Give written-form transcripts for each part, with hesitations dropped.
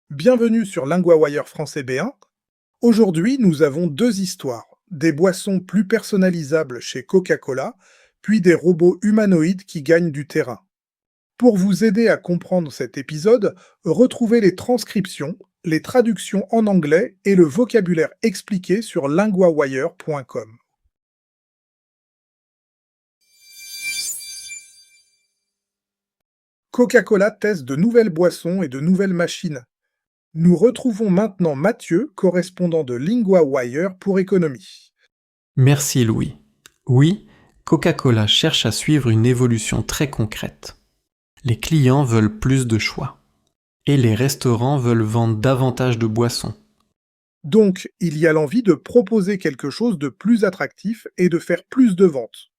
Bienvenue sur LinguaWire français B1. Aujourd'hui, nous avons deux histoires. Des boissons plus personnalisables chez Coca-Cola, puis des robots humanoïdes qui gagnent du terrain. Pour vous aider à comprendre cet épisode, retrouvez les transcriptions, les traductions en anglais et le vocabulaire expliqué sur linguawire.com. Coca-Cola teste de nouvelles boissons et de nouvelles machines. Nous retrouvons maintenant Mathieu, correspondant de LinguaWire pour économie. Merci Louis. Oui, Coca-Cola cherche à suivre une évolution très concrète. Les clients veulent plus de choix. Et les restaurants veulent vendre davantage de boissons. Donc, il y a l'envie de proposer quelque chose de plus attractif et de faire plus de ventes.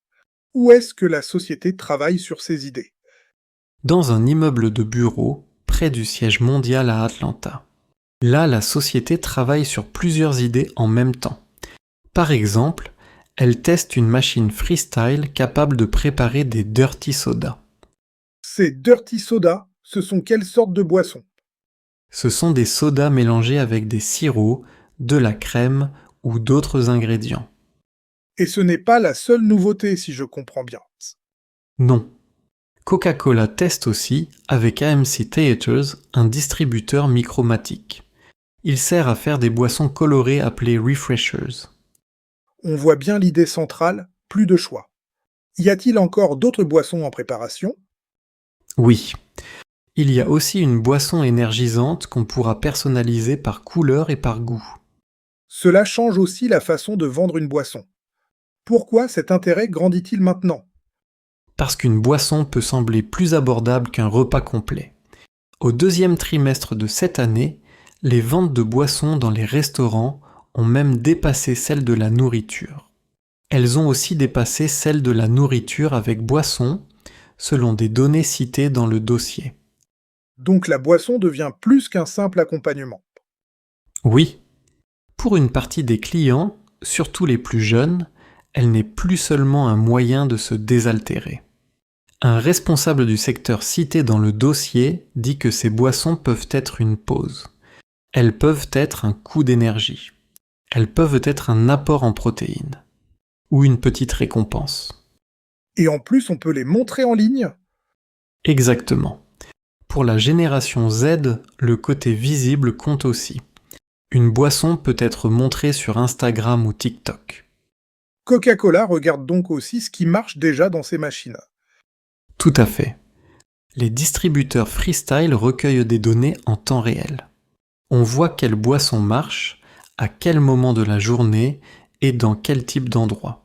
Où est-ce que la société travaille sur ces idées ? Dans un immeuble de bureaux, près du siège mondial à Atlanta. Là, la société travaille sur plusieurs idées en même temps. Par exemple, elle teste une machine freestyle capable de préparer des dirty sodas. Ces dirty sodas, ce sont quelles sortes de boissons ? Ce sont des sodas mélangés avec des sirops, de la crème ou d'autres ingrédients. Et ce n'est pas la seule nouveauté, si je comprends bien. Non. Coca-Cola teste aussi, avec AMC Theatres, un distributeur micromatique. Il sert à faire des boissons colorées appelées refreshers. On voit bien l'idée centrale, plus de choix. Y a-t-il encore d'autres boissons en préparation ? Oui. Il y a aussi une boisson énergisante qu'on pourra personnaliser par couleur et par goût. Cela change aussi la façon de vendre une boisson. Pourquoi cet intérêt grandit-il maintenant ? Parce qu'une boisson peut sembler plus abordable qu'un repas complet. Au deuxième trimestre de cette année, les ventes de boissons dans les restaurants ont même dépassé celles de la nourriture. Elles ont aussi dépassé celles de la nourriture avec boissons, selon des données citées dans le dossier. Donc la boisson devient plus qu'un simple accompagnement. Oui. Pour une partie des clients, surtout les plus jeunes, elle n'est plus seulement un moyen de se désaltérer. Un responsable du secteur cité dans le dossier dit que ces boissons peuvent être une pause. Elles peuvent être un coup d'énergie. Elles peuvent être un apport en protéines. Ou une petite récompense. Et en plus, on peut les montrer en ligne ? Exactement. Pour la génération Z, le côté visible compte aussi. Une boisson peut être montrée sur Instagram ou TikTok. Coca-Cola regarde donc aussi ce qui marche déjà dans ses machines. Tout à fait. Les distributeurs freestyle recueillent des données en temps réel. On voit quelle boisson marche, à quel moment de la journée et dans quel type d'endroit.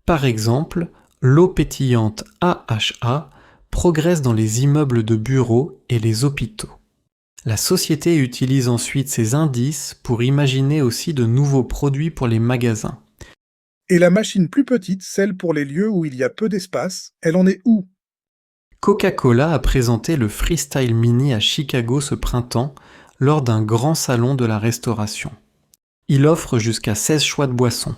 Par exemple, l'eau pétillante AHA progresse dans les immeubles de bureaux et les hôpitaux. La société utilise ensuite ces indices pour imaginer aussi de nouveaux produits pour les magasins. Et la machine plus petite, celle pour les lieux où il y a peu d'espace, elle en est où ? Coca-Cola a présenté le Freestyle Mini à Chicago ce printemps lors d'un grand salon de la restauration. Il offre jusqu'à 16 choix de boissons,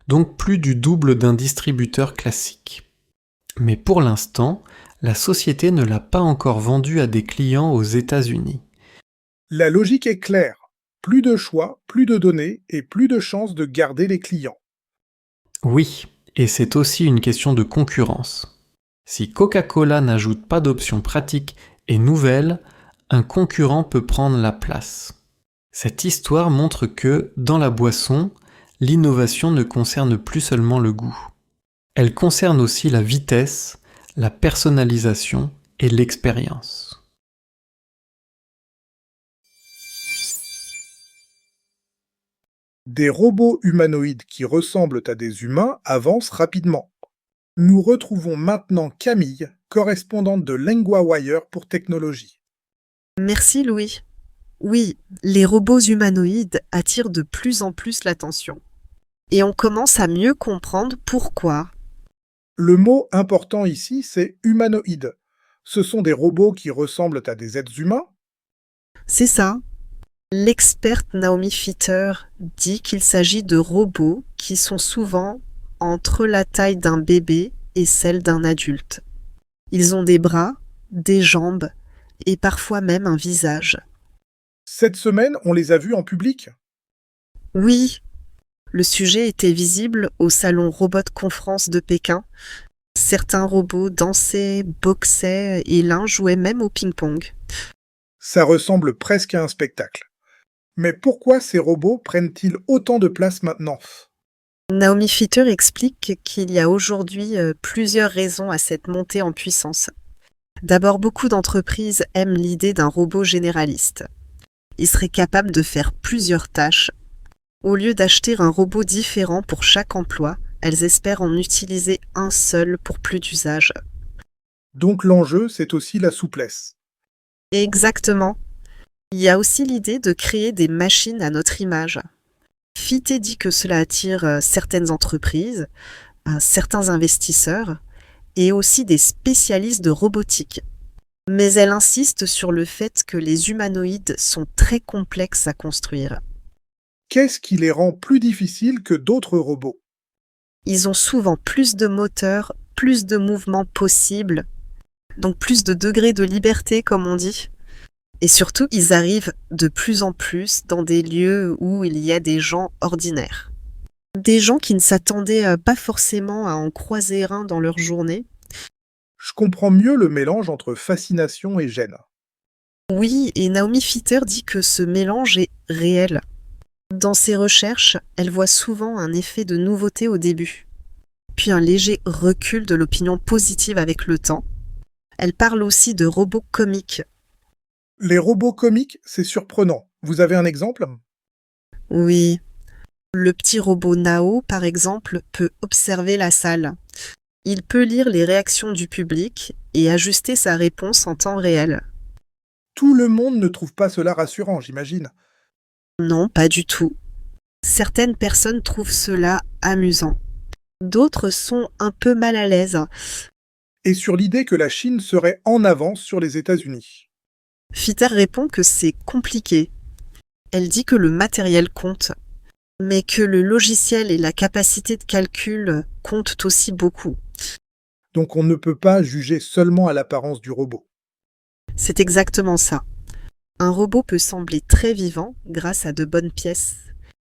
donc plus du double d'un distributeur classique. Mais pour l'instant, la société ne l'a pas encore vendu à des clients aux États-Unis. La logique est claire. Plus de choix, plus de données et plus de chances de garder les clients. Oui, et c'est aussi une question de concurrence. Si Coca-Cola n'ajoute pas d'options pratiques et nouvelles, un concurrent peut prendre la place. Cette histoire montre que, dans la boisson, l'innovation ne concerne plus seulement le goût. Elle concerne aussi la vitesse, la personnalisation et l'expérience. Des robots humanoïdes qui ressemblent à des humains avancent rapidement. Nous retrouvons maintenant Camille, correspondante de LinguaWire pour technologie. Merci Louis. Oui, les robots humanoïdes attirent de plus en plus l'attention. Et on commence à mieux comprendre pourquoi. Le mot important ici, c'est humanoïde. Ce sont des robots qui ressemblent à des êtres humains ? C'est ça. L'experte Naomi Fitter dit qu'il s'agit de robots qui sont souvent entre la taille d'un bébé et celle d'un adulte. Ils ont des bras, des jambes, et parfois même un visage. Cette semaine, on les a vus en public. Oui, le sujet était visible au salon Robot Conference de Pékin. Certains robots dansaient, boxaient et l'un jouait même au ping-pong. Ça ressemble presque à un spectacle. Mais pourquoi ces robots prennent-ils autant de place maintenant? Naomi Fitter explique qu'il y a aujourd'hui plusieurs raisons à cette montée en puissance. D'abord, beaucoup d'entreprises aiment l'idée d'un robot généraliste. Il serait capable de faire plusieurs tâches. Au lieu d'acheter un robot différent pour chaque emploi, elles espèrent en utiliser un seul pour plus d'usages. Donc l'enjeu, c'est aussi la souplesse. Exactement. Il y a aussi l'idée de créer des machines à notre image. Fitter dit que cela attire certaines entreprises, certains investisseurs et aussi des spécialistes de robotique. Mais elle insiste sur le fait que les humanoïdes sont très complexes à construire. Qu'est-ce qui les rend plus difficiles que d'autres robots? Ils ont souvent plus de moteurs, plus de mouvements possibles, donc plus de degrés de liberté comme on dit. Et surtout, ils arrivent de plus en plus dans des lieux où il y a des gens ordinaires. Des gens qui ne s'attendaient pas forcément à en croiser un dans leur journée. Je comprends mieux le mélange entre fascination et gêne. Oui, et Naomi Fitter dit que ce mélange est réel. Dans ses recherches, elle voit souvent un effet de nouveauté au début, puis un léger recul de l'opinion positive avec le temps. Elle parle aussi de robots comiques. Les robots comiques, c'est surprenant. Vous avez un exemple? Oui, le petit robot Nao, par exemple, peut observer la salle. Il peut lire les réactions du public et ajuster sa réponse en temps réel. Tout le monde ne trouve pas cela rassurant, j'imagine. Non, pas du tout. Certaines personnes trouvent cela amusant. D'autres sont un peu mal à l'aise. Et sur l'idée que la Chine serait en avance sur les États-Unis. Fitter répond que c'est compliqué. Elle dit que le matériel compte, mais que le logiciel et la capacité de calcul comptent aussi beaucoup. Donc on ne peut pas juger seulement à l'apparence du robot. C'est exactement ça. Un robot peut sembler très vivant grâce à de bonnes pièces,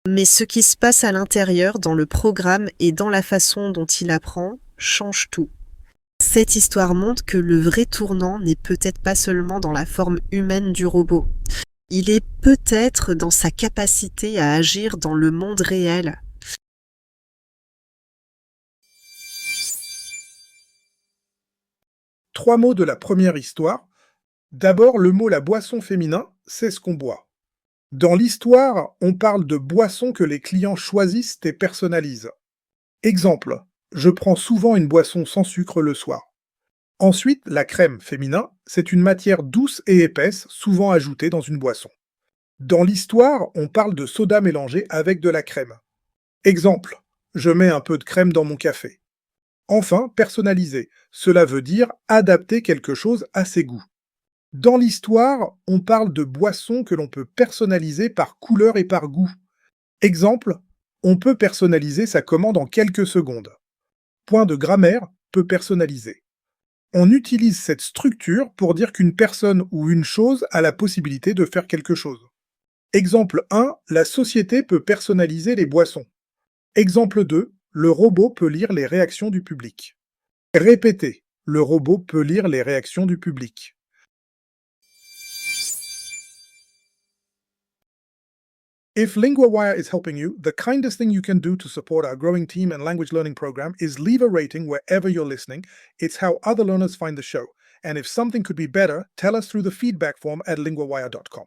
mais ce qui se passe à l'intérieur dans le programme et dans la façon dont il apprend change tout. Cette histoire montre que le vrai tournant n'est peut-être pas seulement dans la forme humaine du robot. Il est peut-être dans sa capacité à agir dans le monde réel. Trois mots de la première histoire. D'abord, le mot la boisson féminin, c'est ce qu'on boit. Dans l'histoire, on parle de boissons que les clients choisissent et personnalisent. Exemple, je prends souvent une boisson sans sucre le soir. Ensuite, la crème féminin, c'est une matière douce et épaisse, souvent ajoutée dans une boisson. Dans l'histoire, on parle de soda mélangé avec de la crème. Exemple, je mets un peu de crème dans mon café. Enfin, personnaliser, cela veut dire adapter quelque chose à ses goûts. Dans l'histoire, on parle de boissons que l'on peut personnaliser par couleur et par goût. Exemple, on peut personnaliser sa commande en quelques secondes. Point de grammaire, peut personnaliser. On utilise cette structure pour dire qu'une personne ou une chose a la possibilité de faire quelque chose. Exemple 1, la société peut personnaliser les boissons. Exemple 2, le robot peut lire les réactions du public. Répétez, le robot peut lire les réactions du public. If LinguaWire is helping you, the kindest thing you can do to support our growing team and language learning program is leave a rating wherever you're listening. It's how other learners find the show. And if something could be better, tell us through the feedback form at linguawire.com.